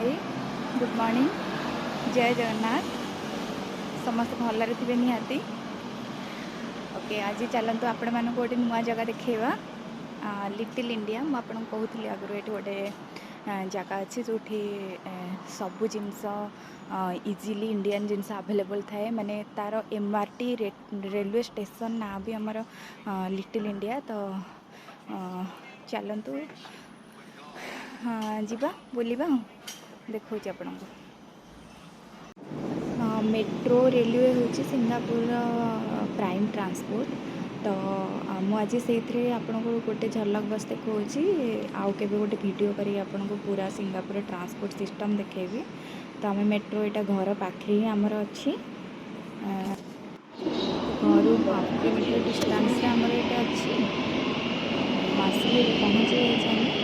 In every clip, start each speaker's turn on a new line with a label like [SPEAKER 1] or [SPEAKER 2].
[SPEAKER 1] नमस्ते good morning जय जगन्नाथ समस्त भलरे थे निहाती ओके आज चलतु आपण मानक गोटे नुआ जगह देखा लिटिल इंडिया मुझे कहूली आगु ये गोटे जगह अच्छी जो सबू जिनस इजिली इंडियन जिनस अवेलेबल थाए माने तार एमआरटी रेलवे स्टेशन ना भी आमर लिटिल इंडिया तो चलतु जीवा बुलिबा देखो आपण मेट्रो रेलवे हूँ सिंगापुर प्राइम ट्रांसपोर्ट तो मुझे से आपन को गोटे झलक बस देखा आउ के गोटे वीडियो करी आपन को पूरा सिंगापुर ट्रांसपोर्ट सिस्टम देखेबी तो आम मेट्रो यहाँ घर पाखे ही आमर अच्छी घर 5 किलोमीटर डिस्टेंस आमर ये अच्छी आसिक पहुँची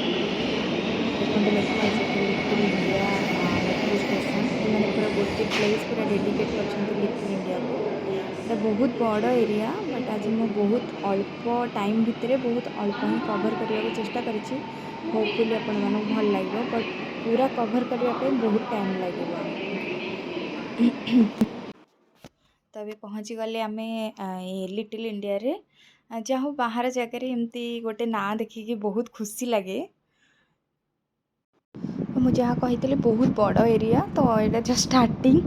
[SPEAKER 1] देखते लिखा लिटिल इंडिया मेट्रो स्टेशन मैंने पूरा गोटे प्लेस पूरा डेडिकेट कर लिटिल इंडिया को तो बहुत बड़ एरिया बट आज मैं बहुत अल्प टाइम भितर बहुत अल्प ही कवर करने को चेष्टा करी होपफुली आपण मानक भल लगे बट पूरा कवर करने बहुत टाइम लगे तो अभी पहुँची गले आम लिटिल इंडिया रे जहाँ बाहर जगह एमती गोटे ना देखिकी बहुत खुशी लगे मुझे जहाँ कही बहुत बड़ एरिया तो यहाँ जस्ट स्टार्टिंग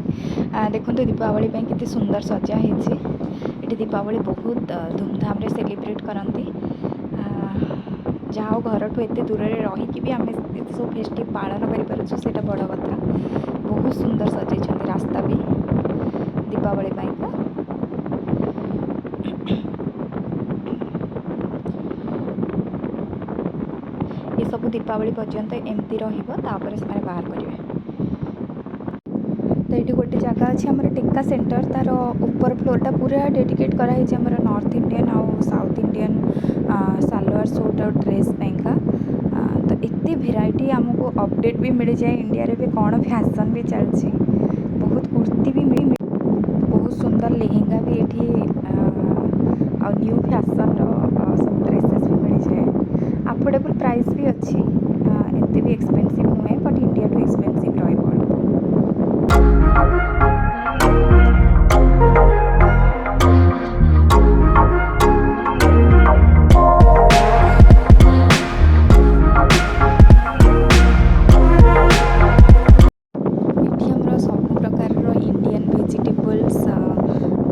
[SPEAKER 1] देखो दीपावली केते सुंदर सजा ये दीपावली बहुत धूमधाम रे सेलिब्रेट करती जहाँ घर ठू एत दूर रहीकि भी आम सब फेस्टिव पालन कर बड़ कथा बहुत सुंदर सजाई रास्ता भी दीपावली पाइका ये सब दीपावली पर्यंत एमती रपर से बाहर करेंगे तो ये गोटे जगह अच्छी आम टेक्का सेंटर तार ऊपर फ्लोरटा पूरा डेडिकेट कराई नॉर्थ इंडियन आउ साउथ इंडियन सालोआर सूट और ड्रेस पैंका तो एत भेराइटी आमको अपडेट भी मिल जाए इंडिया रे भी कौन फैशन भी चलती बहुत कुर्ती भी मिल बहुत सुंदर लेहेंगा भी ये न्यू फैशन सब ड्रेसेस भी मिल जाए अफोर्डेबल प्राइस भी अच्छी एत भी एक्सपेंसिव नुहे बट इंडिया टू एक्सपेंसिव रही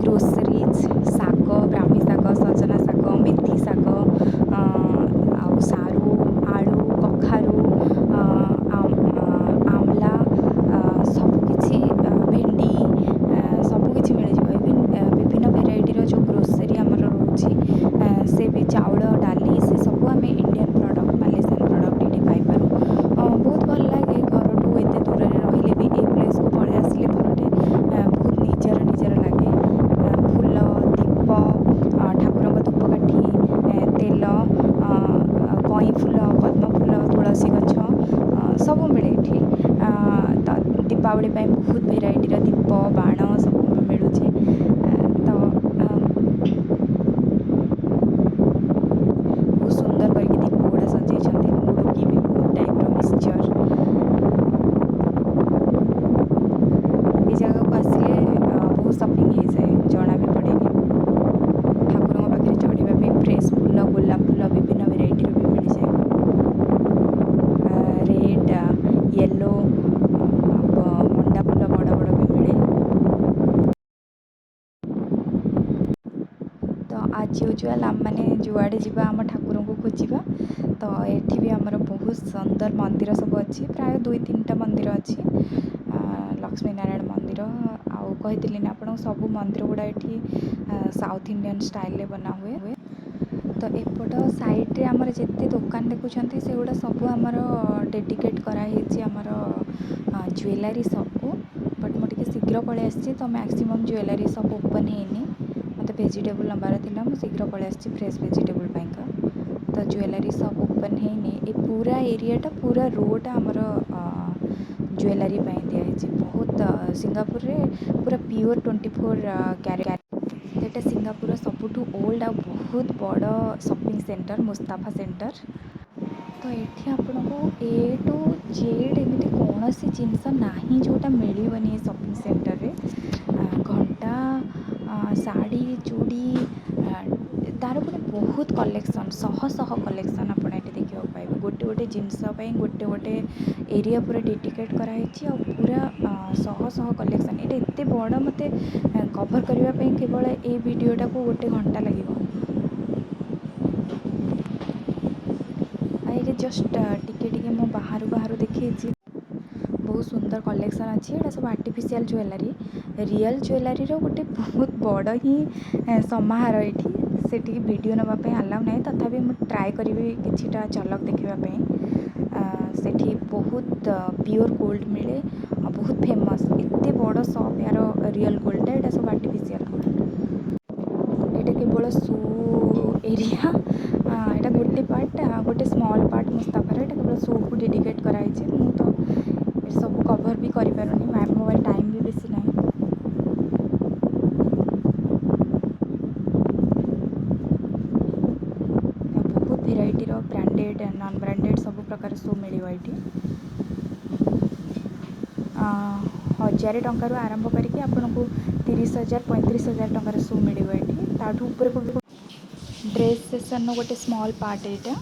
[SPEAKER 1] ग्रोसरीज शाग ब्राह्मी शाग सजना शाग मेथी शाग आउ सारू आलू कखारू आमला सबकि भेंडी सबकि मिल जाए विभिन्न भेराइटर जो ग्रोसरी आमर रोचे से भी चाउल डाली से सब आम इंडियन प्रोडक्ट मालेशियन प्रोडक्ट ये पाइपर बहुत भल लगे घर ठू एत दूर रही भी ये प्लेस को पलि आसिले थरटे बहुत निजर निजर लगे फूल दीप ठाकुर धूपकाठी तेल कई फूल पद्म फूल तुलसी गछ सब मिले ये तो दीपावली बहुत भेराइटर दीप बाण सब मिलूँ तो बहुत सुंदर करके दीप गुड़ा सजाई मुड़की भी बहुत टाइप मिक्सचर ये जगह को आसिले बहुत शॉपिंग हो जाए जना भी पड़े ठाकुर पाखे चढ़ाई फ्रेश फूल गोलाप फूल विभिन्न भेराइटर भी मिल जाए रेड येलो मंडा फूल बड़ बड़ भी मिले तो आज यूजुआल आम मैंने जुआड़े जावा आम ठाकुर को खोजा तो ये भी आमर बहुत सुंदर मंदिर सब अच्छी प्राय 2-3टा मंदिर अच्छी लक्ष्मी नारायण मंदिर आउ कही ना आपको सब मंदिर गुड़ा ये साउथ इंडियन स्टाइल रे बना हुए तो एपट साइड रे आमर जिते दुकान देखुं से गुड़ा सब आमर डेडिकेट कराई आमर ज्वेलरी शॉप को बट मुझे शीघ्र पलि आसी तो मैक्सिमम ज्वेलरी शॉप ओपन है मत वेजिटेबल नंबर था मुझे शीघ्र पलि आसी फ्रेश वेजिटेबल पाइका तो ज्वेलरी शॉप ओपन है ये पूरा एरियाटा पूरा रोड आमर ज्वेलरी दिखाई बहुत सिंगापुर रे पूरा प्योर 24 कैरेट तो यहाँ सिंगापुर सबुठ ओल्ड आ बहुत बड़ शॉपिंग सेंटर मुस्ताफा सेंटर तो ये आपको ए टू जेड एमती कौन କୌଣସି ଜିନିଷ ନାହିଁ ଯେଉଁଟା ମିଳିବନି ସପିଂ ସେଣ୍ଟରରେ। ଘଣ୍ଟା, ଶାଢ଼ୀ, ଚୁଡ଼ି, ତା'ର ପୁଣି ବହୁତ କଲେକ୍ସନ୍, ଶହ କଲେକ୍ସନ୍ ଆପଣ ଏଠି ଦେଖିବାକୁ ପାଇବେ। ଗୋଟେ ଜିନିଷ ପାଇଁ ଗୋଟେ ଏରିଆ ପୁରା ଡେଡିକେଟ୍ କରାହେଇଛି, ଆଉ ପୁରା ଶହ କଲେକ୍ସନ୍। ଏଇଟା ଏତେ ବଡ଼, ମୋତେ କଭର୍ କରିବା ପାଇଁ କେବଳ ଏଇ ଭିଡ଼ିଓଟାକୁ 1 ଘଣ୍ଟା ଲାଗିବ। ଏଇଟା ଜଷ୍ଟ ଟିକେ ମୁଁ ବାହାରୁ ଦେଖେଇଛି। ବହୁତ ସୁନ୍ଦର କଲେକ୍ସନ୍ ଅଛି। ଏଇଟା ସବୁ ଆର୍ଟିଫିସିଆଲ୍ ଜୁଏଲାରୀ। ରିଅଲ୍ ଜୁଏଲାରୀର ଗୋଟେ ବହୁତ ବଡ଼ ହିଁ ସମାହାର ଏଇଠି। ସେଠିକି ଭିଡ଼ିଓ ନେବା ପାଇଁ ଆଲାଉ ନାହିଁ, ତଥାପି ମୁଁ ଟ୍ରାଏ କରିବି କିଛିଟା ଝଲକ ଦେଖାଇବା ପାଇଁ। ସେଠି ବହୁତ ପିଓର ଗୋଲ୍ଡ ମିଳେ, ଆଉ ବହୁତ ଫେମସ୍। ଏତେ ବଡ଼ ସପ୍ ୟାର ରିଅଲ୍ ଗୋଲ୍ଡଟା, ଏଇଟା ସବୁ ଆର୍ଟିଫିସିଆଲ୍ ଗୋଲ୍ଡ। ଏଇଟା କେବଳ ସୁ ଏରିଆ। ଏଇଟା ଗୋଟେ ପାର୍ଟ, ଗୋଟେ ସ୍ମଲ୍ ପାର୍ଟ ମୁସ୍ତାଫାର। ଏଇଟା କେବଳ ସୁକୁ ଡେଡିକେଟ୍ କରାହେଇଛି। ମୁଁ ତ ସବୁ କଭର୍ ବି କରିପାରୁନି, ମୋ ଟାଇମ୍ ବି ବେଶୀ ନାହିଁ। ବହୁତ ଭେରାଇଟିର ବ୍ରାଣ୍ଡେଡ଼, ନନ୍ ବ୍ରାଣ୍ଡେଡ଼ ସବୁ ପ୍ରକାର ସୁ ମିଳିବ ଏଇଠି। 1000 ଟଙ୍କାରୁ ଆରମ୍ଭ କରିକି ଆପଣଙ୍କୁ 30,000 35,000 ଟଙ୍କାର ସୁ ମିଳିବ ଏଠି। ତାଠୁ ଉପରକୁ ବି ଡ୍ରେସ୍ ସେକ୍ସନ୍ର ଗୋଟେ ସ୍ମଲ୍ ପାର୍ଟ ଏଇଟା।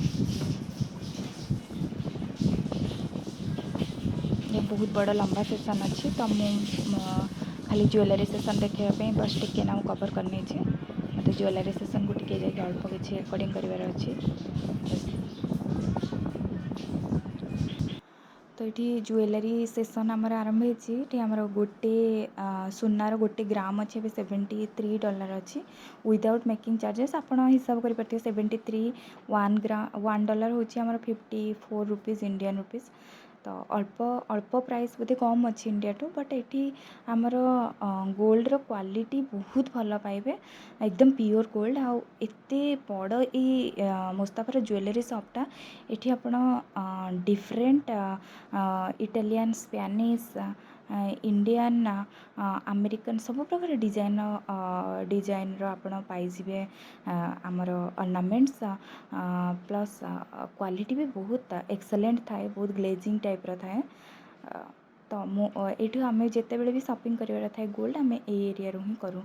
[SPEAKER 1] ये बहुत बड़ा लंबा सेक्शन अच्छी, तो खाली ज्वेलरी सेक्शन देखा बस टिके ना कवर करनी। मत ज्वेलरी सेक्शन को टिके जाकि अल्प किसी रेकर्डिंग करार अच्छी। तो ये ज्वेलरी सेक्शन आमर आरंभ होमर गोटे सुनार 1 ग्राम अच्छे $73 अच्छी विदाउट मेकिंग चार्जेस। आप हिसाब कर 73 $1 हूँ 54 रुपीज़ इंडियन रुपीज़। तो अल्प प्राइस बोधे कम अच्छी इंडिया टू, बट ये आमर गोल्ड क्वालिटी बहुत भल पाइबे, एकदम प्योर गोल्ड। आउ एते बड़ ये मुस्ताफार ज्वेलरी शॉपटा, ये आपण different Italian, Spanish, Indian, American सब प्रकार डिजाइन आपण पाइबे। आमर ऑर्नामेंट्स प्लस क्वालिटी भी बहुत एक्सेलेंट थाए, बहुत ग्लेजिंग टाइप रो थाए। तो ये आम जिते बड़े भी शॉपिंग कर थाए गोल्ड, आम ए एरिया रू ही करूँ।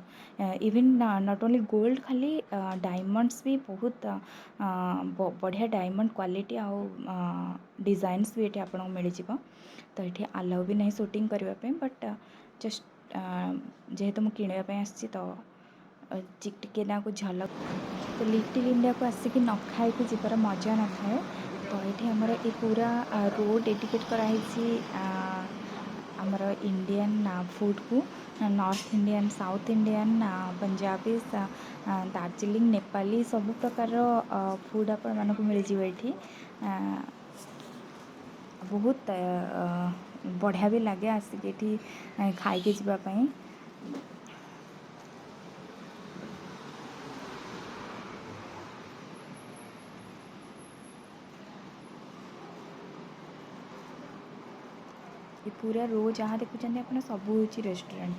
[SPEAKER 1] इवन नॉट ओनली गोल्ड, खाली डायमंड्स भी बहुत बढ़िया डायमंड क्वालिटी आउ डिजाइन्स भी ये आपको मिल जाव। तो ये अलाउ भी नहीं शूटिंग करने, बट जस्ट जेहेतु मुझे किणापी आसी, तो टिके ना को झलक। तो लिटिल इंडिया को आसिक न खाई जीवार मजा न थाए। तो ये आमर ये पूरा रोड डेडिकेट कराई आमर इंडियन फूड को, north Indian, south Indian, Punjabi, Darjeeling, Nepali सब प्रकार फूड आपण मानक मिल जाए। बहुत बढ़िया भी लगे आसिक ये खाई जावाई। ये पूरा रो जहाँ देखुं आप सब हूँ रेस्टोरेंट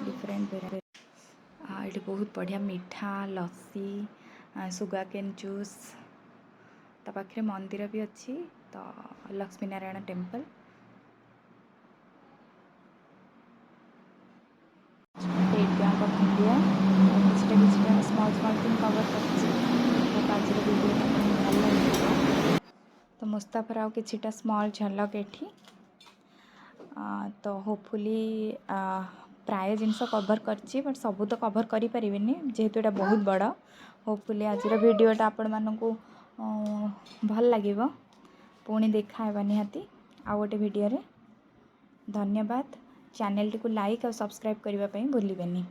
[SPEAKER 1] डिफरेंट। ये बहुत बढ़िया मीठा लस्सी, सुगा केन जूस। ता पाखे मंदिर भी अच्छी, तो Lakshmi Narayan temple. State bank of India किसी स्मॉल थिंग कवर कर। तो मुस्ताफार आउ किछिटा स्मॉल झलक एठी। तो होपफुली प्राय जिनस कवर करची, बट सबू तो कवर करी परिबिनी जेहेतु एटा बहुत बड़ा। होपफुली आज वीडियोटा आपण मानकू भल लागिबो। पुणी देखा हेबा निहाती आ गोटे वीडियो रे। धन्यवाद। चैनल टी को लाइक और सब्सक्राइब करने भूलिबेनी।